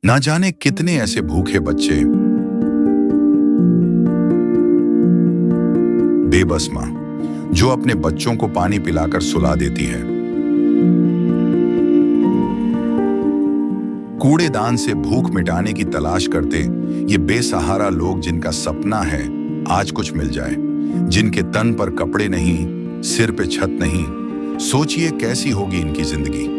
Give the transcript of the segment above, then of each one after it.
ना जाने कितने ऐसे भूखे बच्चे, बेबस माँ जो अपने बच्चों को पानी पिलाकर सुला देती है, कूड़ेदान से भूख मिटाने की तलाश करते ये बेसहारा लोग जिनका सपना है आज कुछ मिल जाए, जिनके तन पर कपड़े नहीं, सिर पे छत नहीं। सोचिए कैसी होगी इनकी जिंदगी।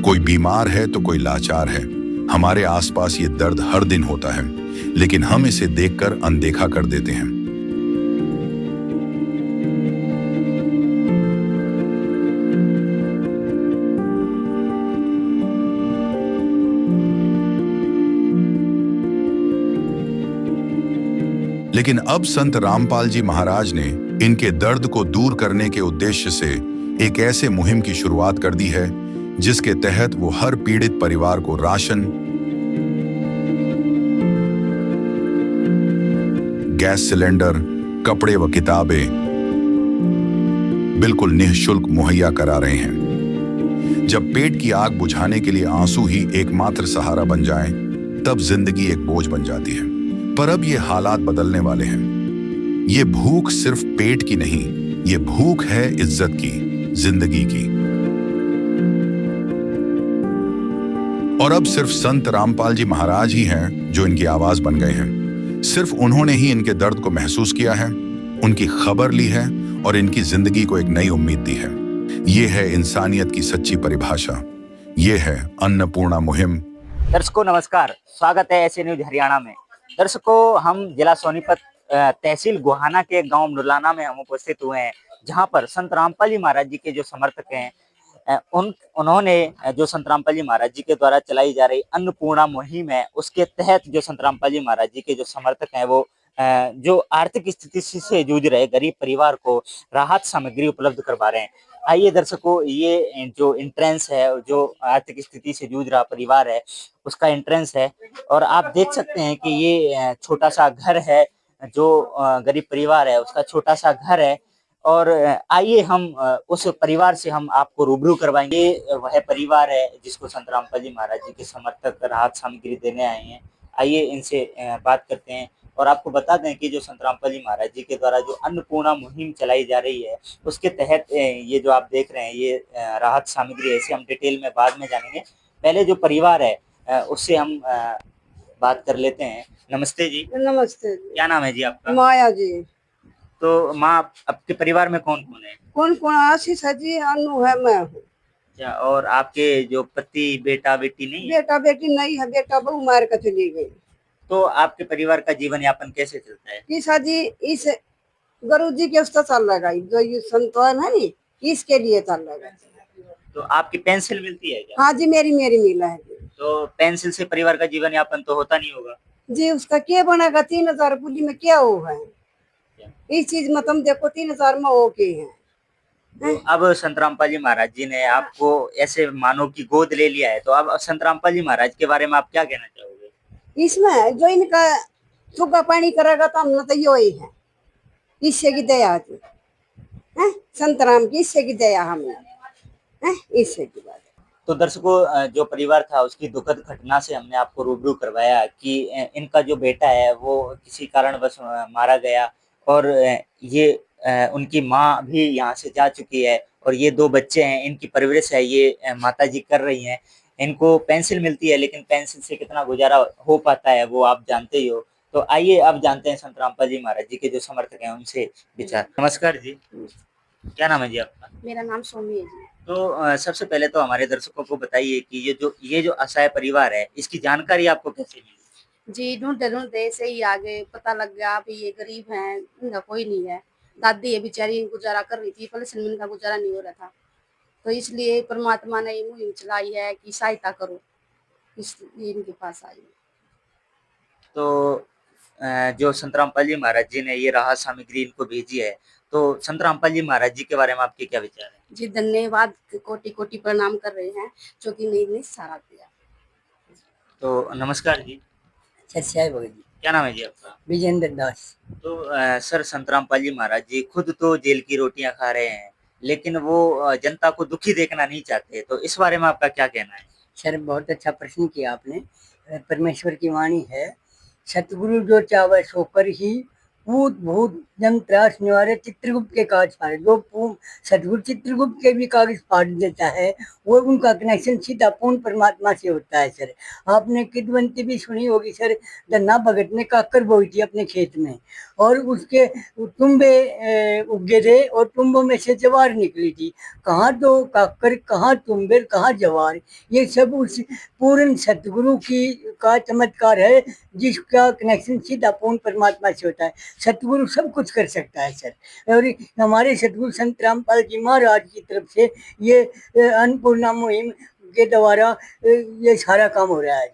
कोई बीमार है तो कोई लाचार है। हमारे आसपास ये दर्द हर दिन होता है, लेकिन हम इसे देखकर अनदेखा कर देते हैं। लेकिन अब संत रामपाल जी महाराज ने इनके दर्द को दूर करने के उद्देश्य से एक ऐसे मुहिम की शुरुआत कर दी है जिसके तहत वो हर पीड़ित परिवार को राशन, गैस सिलेंडर, कपड़े व किताबें बिल्कुल निःशुल्क मुहैया करा रहे हैं। जब पेट की आग बुझाने के लिए आंसू ही एकमात्र सहारा बन जाएं, तब जिंदगी एक बोझ बन जाती है। पर अब ये हालात बदलने वाले हैं। ये भूख सिर्फ पेट की नहीं, ये भूख है इज्जत की, जिंदगी की। और अब सिर्फ संत रामपाल जी महाराज ही हैं जो इनकी आवाज बन गए हैं। सिर्फ उन्होंने ही इनके दर्द को महसूस किया है, उनकी खबर ली है और इनकी जिंदगी को एक नई उम्मीद दी है। ये है इंसानियत की सच्ची परिभाषा। ये है अन्नपूर्णा मुहिम। दर्शकों नमस्कार, स्वागत है ऐसे न्यूज हरियाणा में। दर्शकों, हम जिला सोनीपत तहसील गोहाना के गांव नुलाना में हम उपस्थित हुए हैं, जहां पर संत रामपाल जी महाराज जी के जो समर्थक हैं, उन्होंने जो संत रामपाल जी महाराज जी के द्वारा चलाई जा रही अन्नपूर्णा मुहिम है, उसके तहत जो संत रामपाल जी महाराज जी के जो समर्थक हैं वो जो आर्थिक स्थिति से जूझ रहे गरीब परिवार को राहत सामग्री उपलब्ध करवा रहे हैं। आइए दर्शकों, ये जो एंट्रेंस है, जो आर्थिक स्थिति से जूझ रहा परिवार है उसका एंट्रेंस है, और आप देख सकते हैं कि ये छोटा सा घर है, जो गरीब परिवार है उसका छोटा सा घर है। और आइए हम उस परिवार से हम आपको रूबरू करवाएंगे। वह परिवार है जिसको संत रामपाल जी महाराज जी के समर्थक राहत सामग्री देने आए हैं। आइए इनसे बात करते हैं और आपको बता दें कि जो संत रामपाल जी महाराज जी के द्वारा जो अन्नपूर्णा मुहिम चलाई जा रही है, उसके तहत ये जो आप देख रहे हैं ये राहत सामग्री है। इसे हम डिटेल में बाद में जानेंगे। पहले जो परिवार है उससे हम बात कर लेते हैं। नमस्ते जी। नमस्ते जी। क्या नाम है जी आपका? माया जी। तो माँ, आपके परिवार में कौन कौन है? कौन कौन? आशीष है जी, अनु है, मैं हूँ। क्या और आपके जो पति, बेटा बेटी नहीं है? बेटा बेटी नहीं है, बेटा बहू मार कर चली गई। तो आपके परिवार का जीवन यापन कैसे चलता है? किसा जी, इस गुरु जी के उस्ता चल लगा, जो ये संतवान है नी, इसके लिए चल लगा। तो आपकी पेंशन मिलती है क्या? हाँ जी, मेरी मिला है जी। तो पेंशन से परिवार का जीवन यापन तो होता नहीं होगा जी? उसका क्या बनेगा? 3,000 पुली में क्या हो है? इस चीज में तुम देखो 3,000 में हो के है। तो अब संत रामपाल जी महाराज जी ने आपको ऐसे मानो की गोद ले लिया है, तो अब संत रामपाल जी महाराज के बारे में आप क्या कहना चाहोगे? इसमें जो इनका सुगा पानी करेगा तो हमने तो यही है, इससे की दया थी, संत राम की इससे की दया हमने, इससे की बात। तो दर्शकों, जो परिवार था उसकी दुखद घटना से हमने आपको रूबरू करवाया कि इनका जो बेटा है वो किसी कारणवश मारा गया, और ये उनकी माँ भी यहाँ से जा चुकी है, और ये 2 बच्चे हैं, इनकी परवरिश है ये माता जी कर रही हैं। इनको पेंशन मिलती है, लेकिन पेंशन से कितना गुजारा हो पाता है वो आप जानते ही हो। तो आइए अब जानते हैं संत रामपाल जी महाराज जी के जो समर्थक हैं उनसे विचार। नमस्कार जी, क्या नाम है जी आपका? मेरा नाम सोमी है जी। तो सबसे पहले तो हमारे दर्शकों को बताइए कि ये जो असहाय परिवार है, इसकी जानकारी आपको कैसे मिली? जी, ढूँढते ढूँढते से ही आगे पता लग गया भी ये गरीब हैं, इनका कोई नहीं है। दादी है बेचारी, गुजारा कर रही थी, पेंशन में इनका गुजारा नहीं हो रहा था। तो इसलिए परमात्मा ने ये मुहिम चलाई है कि सहायता करो, इसलिए इनके पास आई। तो जो संत रामपाल जी महाराज जी ने ये राहत सामग्री इनको भेजी है, तो संत रामपाल जी महाराज जी के बारे में आपके क्या विचार हैं? जी, धन्यवाद, कोटि-कोटि प्रणाम कर रहे हैं, जो कि इन्हें सहारा दिया। तो नमस्कार जी, सत्याय भगत जी। क्या नाम है जी आपका? विजेंद्र दास। तो सर, संत रामपाल जी महाराज जी खुद तो जेल की रोटियां खा रहे हैं, लेकिन वो जनता को दुखी देखना नहीं चाहते, तो इस बारे में आपका क्या कहना है? सर बहुत अच्छा प्रश्न किया आपने। परमेश्वर की वाणी है, सतगुरु जो चावे सो कर ही, पूत भूत जम त्रास निवारे चित्रगुप्त के काज फाड़े। जो सतगुरु चित्रगुप्त के भी कागज फाड़ देता है, वो उनका कनेक्शन सीधा पूर्ण परमात्मा से होता है। सर आपने किदवंती भी सुनी होगी सर, धन्ना भगत ने काकर बोई थी अपने खेत में, और उसके तुम्बे उगे थे और तुम्बों में से जवार निकली थी। कहाँ तो काकर, कहाँ तुम्बे, कहाँ जवार, ये सब उस पूर्ण सतगुरु की का चमत्कार है, जिसका कनेक्शन सीधा पूर्ण परमात्मा से होता है। सतगुरु सब कुछ कर सकता है सर। और हमारे सतगुरु संत रामपाल जी महाराज की तरफ से ये अन्नपूर्णा मुहिम के द्वारा ये सारा काम हो रहा है।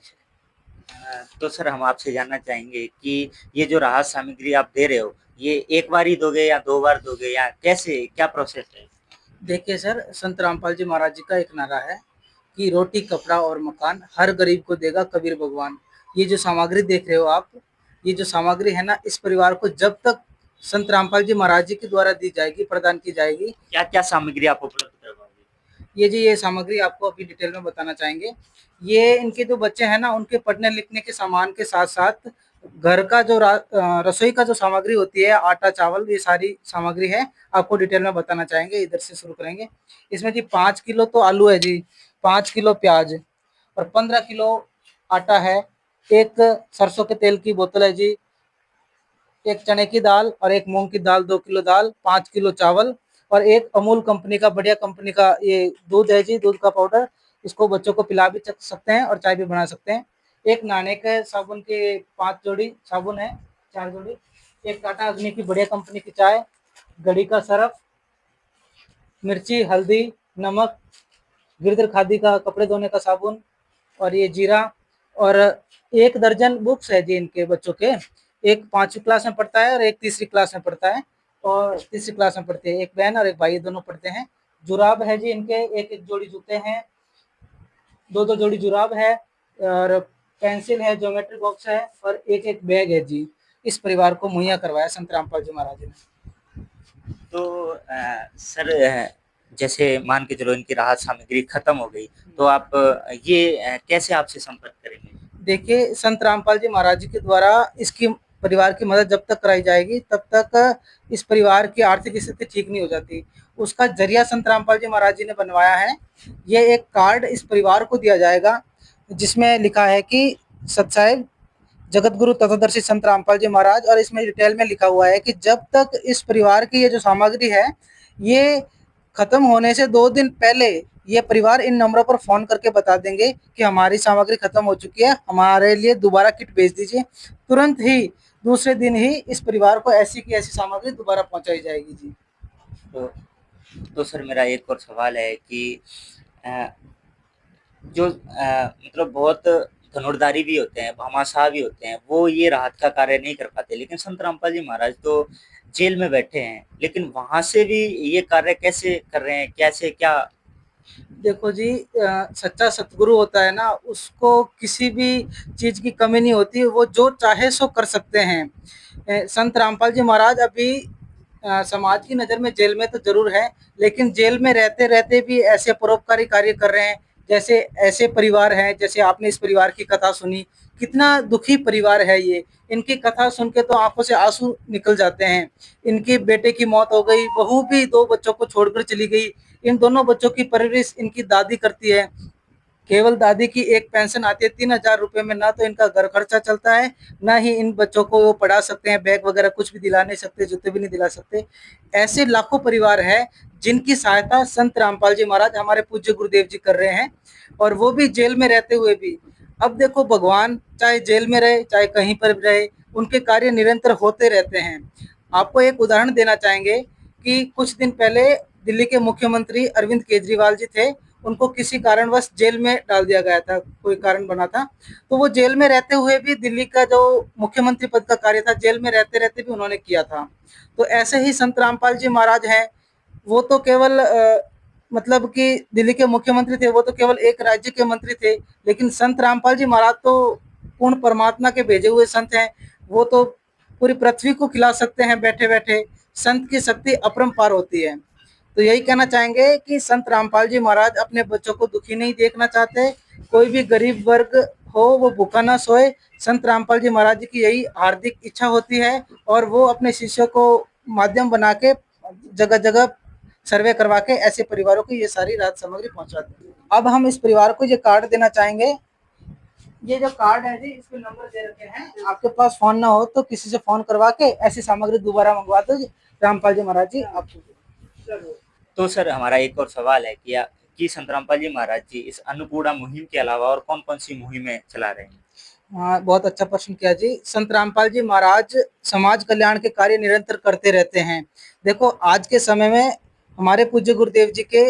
तो सर हम आपसे जानना चाहेंगे कि ये जो राहत सामग्री आप दे रहे हो, ये एक बार ही दोगे या 2 बार दोगे, या कैसे, क्या प्रोसेस है? देखिए सर, संत रामपाल जी महाराज जी का एक नारा है कि रोटी कपड़ा और मकान हर गरीब को देगा कबीर भगवान। ये जो सामग्री देख रहे हो आप, ये जो सामग्री है ना, इस परिवार को जब तक संत रामपाल जी महाराज जी के द्वारा दी जाएगी, प्रदान की जाएगी। क्या क्या सामग्री आप उपलब्ध करवाओगे? ये सामग्री आपको अभी डिटेल में बताना चाहेंगे। ये इनके जो बच्चे हैं ना, उनके पढ़ने लिखने के सामान के साथ साथ घर का जो रसोई का जो सामग्री होती है, आटा चावल, ये सारी सामग्री है, आपको डिटेल में बताना चाहेंगे। इधर से शुरू करेंगे। इसमें जी 5 किलो तो आलू है जी, 5 किलो प्याज और 15 किलो आटा है, एक सरसों के तेल की बोतल है जी, एक चने की दाल और एक मूंग की दाल, 2 किलो दाल, 5 किलो चावल और एक अमूल कंपनी का, बढ़िया कंपनी का ये दूध है जी, दूध का पाउडर। इसको बच्चों को पिला भी सकते हैं और चाय भी बना सकते हैं। एक नहाने के साबुन के 5 जोड़ी साबुन है, 4 जोड़ी। एक टाटा अग्नि की बढ़िया कंपनी की चाय, घड़ी का सरफ, मिर्ची, हल्दी, नमक, गिरधर खादी का कपड़े धोने का साबुन और ये जीरा। और 1 दर्जन बुक्स है जी इनके बच्चों के। एक 5वीं क्लास में पढ़ता है और एक 3री क्लास में पढ़ता है, और 3री क्लास में पढ़ते हैं। एक बहन और एक भाई, दोनों पढ़ते हैं। जुराब है जी इनके, एक जोड़ी जूते हैं, 2 जोड़ी जुराब है, और पेंसिल है, ज्योमेट्री बॉक्स है और एक बैग है जी। इस परिवार को मुहैया करवाया संत रामपाल जी महाराज जी ने। तो सर जैसे मान के चलो इनकी राहत सामग्री खत्म हो गई, तो आप ये कैसे आपसे संपर्क करेंगे? देखिए, संत रामपाल जी महाराज जी के द्वारा इसकी परिवार की मदद जब तक कराई जाएगी, तब तक इस परिवार की आर्थिक स्थिति ठीक नहीं हो जाती। उसका जरिया संत रामपाल जी महाराज जी ने बनवाया है। ये एक कार्ड इस परिवार को दिया जाएगा, जिसमें लिखा है कि सतसाहिब जगत गुरु तत्वदर्शी संत रामपाल जी महाराज, और इसमें डिटेल में लिखा हुआ है कि जब तक इस परिवार की ये जो सामग्री है, ये खत्म होने से 2 दिन पहले ये परिवार इन नंबरों पर फोन करके बता देंगे कि हमारी सामग्री खत्म हो चुकी है, हमारे लिए दोबारा किट भेज दीजिए। तुरंत ही दूसरे दिन ही इस परिवार को ऐसी की ऐसी सामग्री दोबारा पहुंचाई जाएगी जी। तो सर मेरा एक और सवाल है कि जो मतलब बहुत धनुर्धारी भी होते हैं, भामाशाह भी होते हैं, वो ये राहत का कार्य नहीं कर पाते, लेकिन संत रामपाल जी महाराज तो जेल में बैठे हैं, लेकिन वहां से भी ये कार्य कैसे कर रहे हैं, कैसे, क्या? देखो जी, सच्चा सतगुरु होता है ना, उसको किसी भी चीज की कमी नहीं होती, वो जो चाहे सो कर सकते हैं। संत रामपाल जी महाराज अभी समाज की नज़र में जेल में तो जरूर है, लेकिन जेल में रहते रहते भी ऐसे परोपकारी कार्य कर रहे हैं। जैसे ऐसे परिवार हैं, जैसे आपने इस परिवार की कथा सुनी, कितना दुखी परिवार है ये। इनकी कथा सुन के तो आंखों से आंसू निकल जाते हैं। इनके बेटे की मौत हो गई, बहू भी 2 बच्चों को छोड़कर चली गई। इन दोनों बच्चों की परवरिश इनकी दादी करती है। केवल दादी की एक पेंशन आती है 3000 रुपये में, ना तो इनका घर खर्चा चलता है, ना ही इन बच्चों को वो पढ़ा सकते हैं, बैग वगैरह कुछ भी दिला नहीं सकते, जूते भी नहीं दिला सकते। ऐसे लाखों परिवार हैं जिनकी सहायता संत रामपाल जी महाराज, हमारे पूज्य गुरुदेव जी कर रहे हैं, और वो भी जेल में रहते हुए भी। अब देखो, भगवान चाहे जेल में रहे चाहे कहीं पर रहे, उनके कार्य निरंतर होते रहते हैं। आपको एक उदाहरण देना चाहेंगे कि कुछ दिन पहले दिल्ली के मुख्यमंत्री अरविंद केजरीवाल जी थे, उनको किसी कारणवश जेल में डाल दिया गया था, कोई कारण बना था। तो वो जेल में रहते हुए भी दिल्ली का जो मुख्यमंत्री पद का कार्य था, जेल में रहते रहते भी उन्होंने किया था। तो ऐसे ही संत रामपाल जी महाराज हैं, वो तो केवल मतलब कि दिल्ली के मुख्यमंत्री थे, वो तो केवल एक राज्य के मंत्री थे, लेकिन संत रामपाल जी महाराज तो पूर्ण परमात्मा के भेजे हुए संत हैं। वो तो पूरी पृथ्वी को खिला सकते हैं बैठे बैठे। संत की शक्ति अपरंपार होती है। तो यही कहना चाहेंगे कि संत रामपाल जी महाराज अपने बच्चों को दुखी नहीं देखना चाहते। कोई भी गरीब वर्ग हो वो भूखा ना सोए, संत रामपाल जी महाराज जी की यही हार्दिक इच्छा होती है और वो अपने शिष्यों को माध्यम बना के जगह जगह सर्वे करवा के ऐसे परिवारों को ये सारी राहत सामग्री पहुंचाते हैं। अब हम इस परिवार को ये कार्ड देना चाहेंगे। ये जो कार्ड है जी, इसके नंबर दे रखे हैं। आपके पास फोन ना हो तो किसी से फोन करवा के ऐसी सामग्री दोबारा मंगवा दो जी। रामपाल जी महाराज जी आपको। तो सर हमारा एक और सवाल है कि संत रामपाल जी महाराज जी इस अन्नपूर्णा मुहिम के अलावा और कौन कौन सी मुहिमें चला रहे हैं? हाँ, बहुत अच्छा प्रश्न किया जी। संत रामपाल जी महाराज समाज कल्याण के कार्य निरंतर करते रहते हैं। देखो, आज के समय में हमारे पूज्य गुरुदेव जी के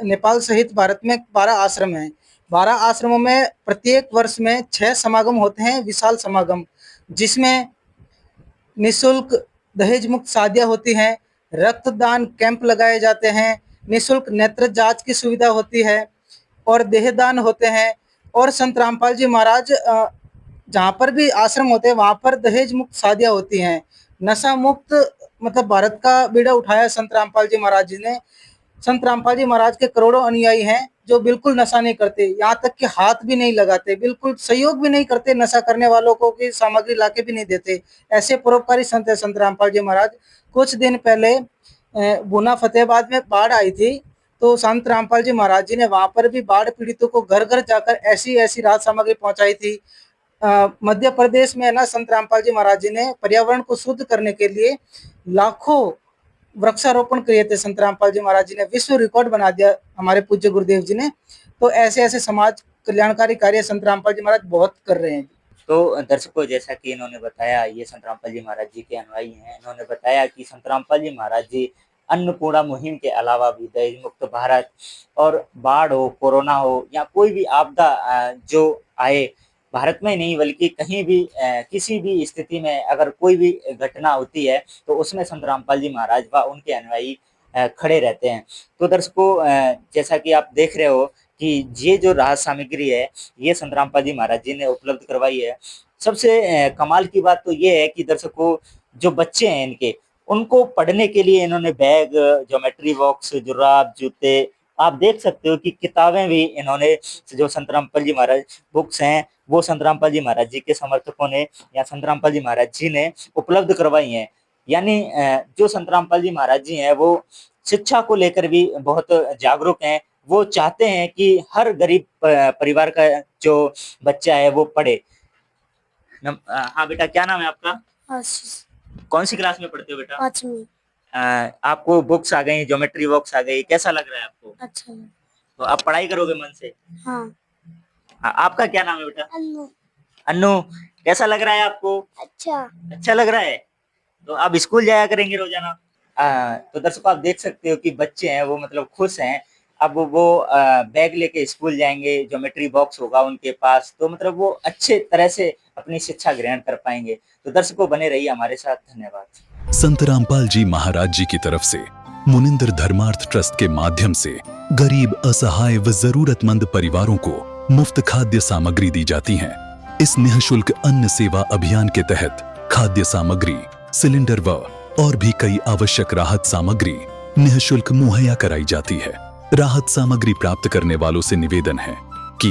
नेपाल सहित भारत में 12 आश्रम हैं। 12 आश्रमों में प्रत्येक वर्ष में 6 समागम होते हैं, विशाल समागम, जिसमें निःशुल्क दहेज मुक्त शादियां होती हैं, रक्तदान कैंप लगाए जाते हैं, निःशुल्क नेत्र जांच की सुविधा होती है और देहदान होते हैं। और संत रामपाल जी महाराज जहाँ पर भी आश्रम होते हैं वहाँ पर दहेज मुक्त शादियां होती हैं। नशा मुक्त मतलब भारत का बीड़ा उठाया संत रामपाल जी महाराज जी ने। संत रामपाल जी महाराज के करोड़ों अनुयायी हैं जो बिल्कुल नशा नहीं करते, यहाँ तक कि हाथ भी नहीं लगाते, बिल्कुल सहयोग भी नहीं करते नशा करने वालों को, कि सामग्री लाके भी नहीं देते। ऐसे परोपकारी संत है संत रामपाल जी महाराज। कुछ दिन पहले भूना फतेहाबाद में बाढ़ आई थी, तो संत रामपाल जी महाराज जी ने वहां पर भी बाढ़ पीड़ितों को घर घर जाकर ऐसी ऐसी राहत सामग्री पहुंचाई थी। मध्य प्रदेश में ना संत रामपाल जी महाराज जी ने पर्यावरण को शुद्ध करने के लिए लाखों वृक्षारोपण किए थे। संत रामपाल जी महाराज जी ने विश्व रिकॉर्ड बना दिया हमारे पूज्य गुरुदेव जी ने। तो ऐसे ऐसे समाज कल्याणकारी कार्य संत रामपाल जी महाराज बहुत कर रहे हैं। तो दर्शकों, जैसा कि इन्होंने बताया, ये संत रामपाल जी महाराज जी के अनुयायी हैं। इन्होंने बताया कि संत रामपाल जी महाराज जी अन्नपूर्णा मुहिम के अलावा भी दहेज मुक्त भारत और बाढ़ हो, कोरोना हो या कोई भी आपदा जो आए, भारत में नहीं बल्कि कहीं भी किसी भी स्थिति में अगर कोई भी घटना होती है तो उसमें संत रामपाल जी महाराज व उनके अनुयायी खड़े रहते हैं। तो दर्शकों, जैसा कि आप देख रहे हो कि ये जो राहत सामग्री है ये संत रामपाल जी महाराज जी ने उपलब्ध करवाई है। सबसे कमाल की बात तो ये है कि दर्शकों, जो बच्चे हैं इनके, उनको पढ़ने के लिए इन्होंने बैग, ज्योमेट्री बॉक्स, जुराब, जूते, आप देख सकते हो कि किताबें भी इन्होंने, जो संत रामपाल जी महाराज बुक्स हैं वो संत रामपाल जी महाराज जी के समर्थकों ने या संत रामपाल जी महाराज जी ने उपलब्ध करवाई हैं। यानी जो संत रामपाल जी महाराज जी हैं वो शिक्षा को लेकर भी बहुत जागरूक हैं। वो चाहते हैं कि हर गरीब परिवार का जो बच्चा है वो पढ़े। हाँ बेटा, क्या नाम है आपका? आशीष। कौन सी क्लास में पढ़ते हो बेटा? 5वीं। आपको बुक्स आ गई, ज्योमेट्री बॉक्स आ गई, कैसा लग रहा है आपको? अच्छा है। तो आप पढ़ाई करोगे मन से? हाँ। आपका क्या नाम है बेटा? अन्नू। अन्नू, कैसा लग रहा है आपको? अच्छा लग रहा है। तो आप स्कूल जाया करेंगे रोजाना? तो दर्शकों, आप देख सकते हो कि बच्चे हैं वो मतलब खुश हैं। अब वो बैग लेके स्कूल जाएंगे, ज्योमेट्री बॉक्स होगा उनके पास, तो मतलब वो अच्छे तरह से अपनी शिक्षा ग्रहण कर पाएंगे। तो दर्शकों, बने रहिए हमारे साथ। धन्यवाद। संत रामपाल जी महाराज जी की तरफ से मुनिंद्र धर्मार्थ ट्रस्ट के माध्यम से गरीब, असहाय व जरूरतमंद परिवारों को मुफ्त खाद्य सामग्री दी जाती है। इस निःशुल्क अन्न सेवा अभियान के तहत खाद्य सामग्री, सिलेंडर व और भी कई आवश्यक राहत सामग्री निःशुल्क मुहैया कराई जाती है। राहत सामग्री प्राप्त करने वालों से निवेदन है कि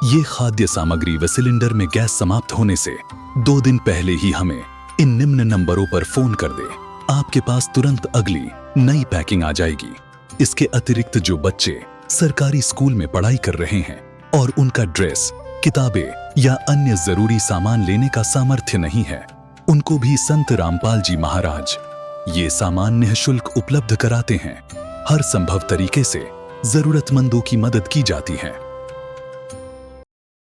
ये खाद्य सामग्री व सिलेंडर में गैस समाप्त होने से 2 दिन पहले ही हमें इन निम्न नंबरों पर फोन कर दे। आपके पास तुरंत अगली नई पैकिंग आ जाएगी। इसके अतिरिक्त जो बच्चे सरकारी स्कूल में पढ़ाई कर रहे हैं और उनका ड्रेस, किताबें या अन्य जरूरी सामान लेने का सामर्थ्य नहीं है, उनको भी संत रामपाल जी महाराज ये सामान निःशुल्क उपलब्ध कराते हैं। हर संभव तरीके से जरूरतमंदों की मदद की जाती है।